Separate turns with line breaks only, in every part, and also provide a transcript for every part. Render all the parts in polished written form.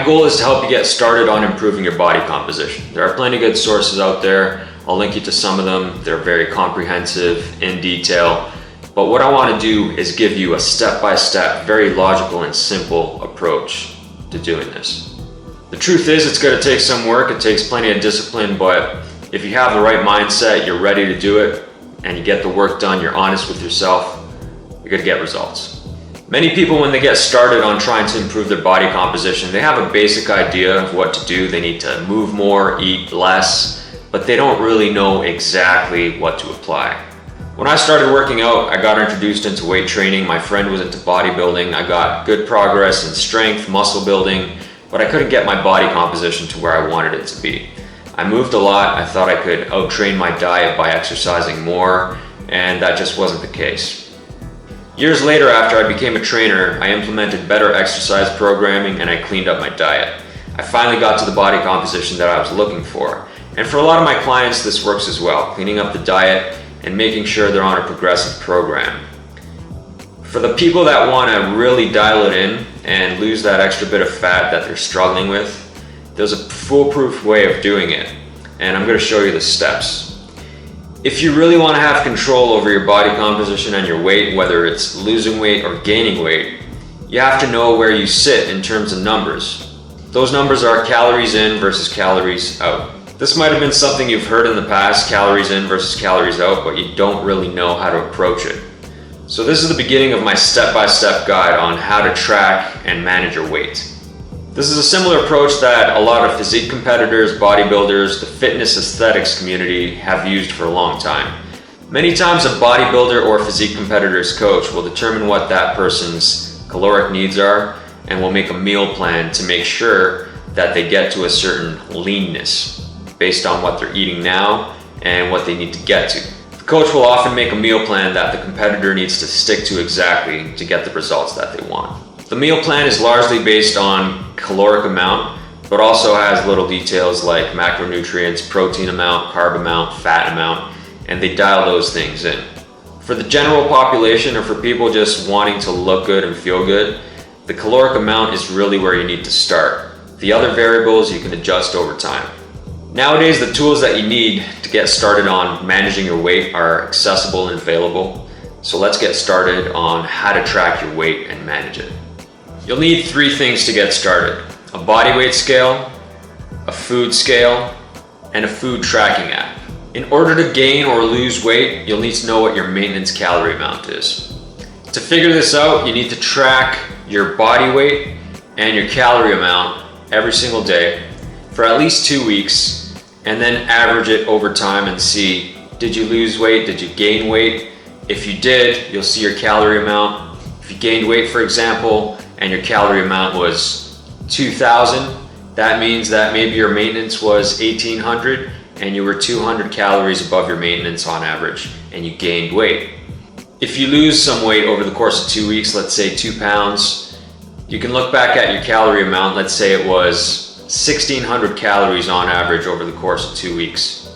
goal is to help you get started on improving your body composition. There are plenty of good sources out there. I'll link you to some of them. They're very comprehensive, in detail. But what I want to do is give you a step-by-step, very logical and simple approach to doing this. The truth is, it's going to take some work. It takes plenty of discipline, but if you have the right mindset, you're ready to do it, and you get the work done, you're honest with yourself, you're going to get results. Many people, when they get started on trying to improve their body composition, they have a basic idea of what to do. They need to move more, eat less, but they don't really know exactly what to apply. When I started working out, I got introduced into weight training. My friend was into bodybuilding. I got good progress in strength, muscle building, but I couldn't get my body composition to where I wanted it to be. I moved a lot. I thought I could out-train my diet by exercising more, and that just wasn't the case. Years later, after I became a trainer, I implemented better exercise programming and I cleaned up my diet. I finally got to the body composition that I was looking for. And for a lot of my clients, this works as well, cleaning up the diet and making sure they're on a progressive program. For the people that want to really dial it in and lose that extra bit of fat that they're struggling with, there's a foolproof way of doing it, and I'm going to show you the steps. If you really want to have control over your body composition and your weight, whether it's losing weight or gaining weight, you have to know where you sit in terms of numbers. Those numbers are calories in versus calories out. This might have been something you've heard in the past, calories in versus calories out, but you don't really know how to approach it. So this is the beginning of my step-by-step guide on how to track and manage your weight. This is a similar approach that a lot of physique competitors, bodybuilders, the fitness aesthetics community have used for a long time. Many times a bodybuilder or physique competitor's coach will determine what that person's caloric needs are and will make a meal plan to make sure that they get to a certain leanness based on what they're eating now and what they need to get to. The coach will often make a meal plan that the competitor needs to stick to exactly to get the results that they want. The meal plan is largely based on caloric amount, but also has little details like macronutrients, protein amount, carb amount, fat amount, and they dial those things in. For the general population or for people just wanting to look good and feel good, the caloric amount is really where you need to start. The other variables you can adjust over time. Nowadays, the tools that you need to get started on managing your weight are accessible and available. So let's get started on how to track your weight and manage it. You'll need 3 things to get started: a body weight scale, a food scale, and a food tracking app. In order to gain or lose weight, you'll need to know what your maintenance calorie amount is. To figure this out, you need to track your body weight and your calorie amount every single day for at least 2 weeks, and then average it over time and see, did you lose weight, did you gain weight? If you did, you'll see your calorie amount. If you gained weight, for example, and your calorie amount was 2,000, that means that maybe your maintenance was 1,800 and you were 200 calories above your maintenance on average and you gained weight. If you lose some weight over the course of 2 weeks, let's say 2 pounds, you can look back at your calorie amount. Let's say it was 1,600 calories on average over the course of 2 weeks.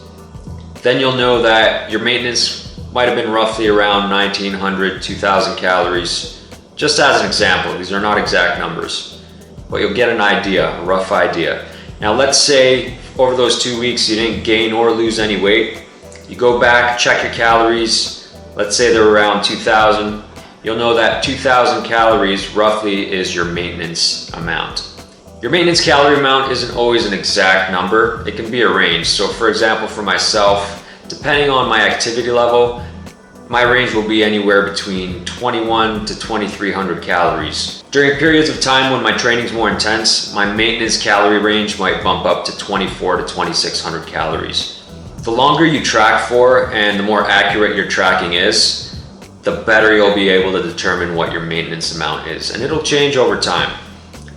Then you'll know that your maintenance might have been roughly around 1,900, 2,000 calories. Just as an example, these are not exact numbers, but you'll get an idea, a rough idea. Now let's say over those 2 weeks you didn't gain or lose any weight. You go back, check your calories, let's say they're around 2,000. You'll know that 2,000 calories roughly is your maintenance amount. Your maintenance calorie amount isn't always an exact number, it can be a range. So for example, for myself, depending on my activity level, my range will be anywhere between 21 to 2,300 calories. During periods of time when my training is more intense, my maintenance calorie range might bump up to 2,400 to 2,600 calories. The longer you track for and the more accurate your tracking is, the better you'll be able to determine what your maintenance amount is. And it'll change over time.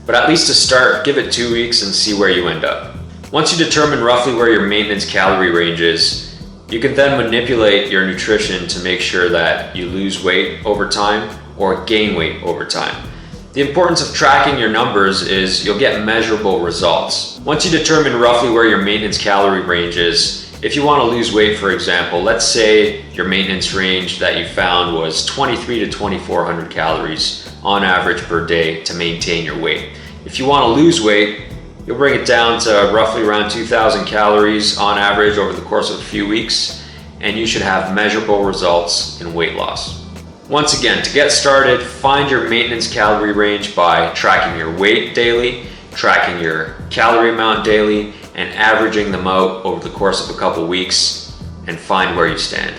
But at least to start, give it 2 weeks and see where you end up. Once you determine roughly where your maintenance calorie range is, you can then manipulate your nutrition to make sure that you lose weight over time or gain weight over time. The importance of tracking your numbers is you'll get measurable results. Once you determine roughly where your maintenance calorie range is, if you want to lose weight, for example, let's say your maintenance range that you found was 2,300 to 2,400 calories on average per day to maintain your weight. If you want to lose weight, You'll bring it down to roughly around 2,000 calories on average over the course of a few weeks, and you should have measurable results in weight loss. Once again, to get started, find your maintenance calorie range by tracking your weight daily, tracking your calorie amount daily, and averaging them out over the course of a couple weeks, and find where you stand.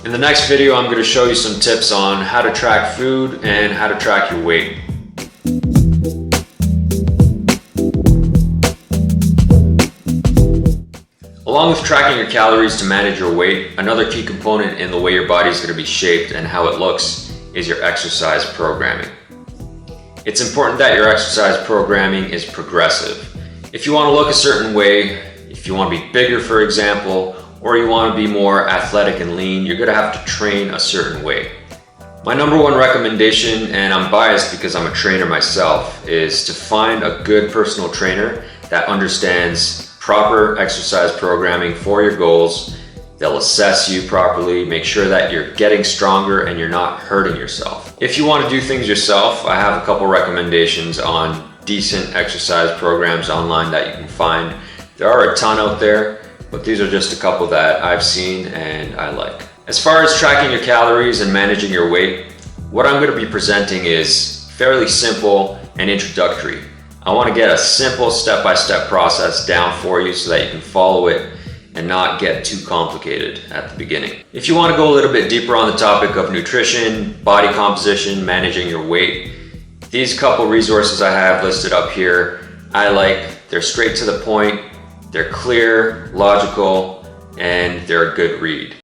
In the next video, I'm going to show you some tips on how to track food and how to track your weight. Along with tracking your calories to manage your weight, another key component in the way your body is going to be shaped and how it looks is your exercise programming. It's important that your exercise programming is progressive. If you want to look a certain way, if you want to be bigger, for example, or you want to be more athletic and lean, you're going to have to train a certain way. My number one recommendation, and I'm biased because I'm a trainer myself, is to find a good personal trainer that understands proper exercise programming for your goals. They'll assess you properly, make sure that you're getting stronger and you're not hurting yourself. If you want to do things yourself, I have a couple recommendations on decent exercise programs online that you can find. There are a ton out there, but these are just a couple that I've seen and I like. As far as tracking your calories and managing your weight, what I'm going to be presenting is fairly simple and introductory. I want to get a simple step-by-step process down for you so that you can follow it and not get too complicated at the beginning. If you want to go a little bit deeper on the topic of nutrition, body composition, managing your weight, these couple resources I have listed up here, I like. They're straight to the point, they're clear, logical, and they're a good read.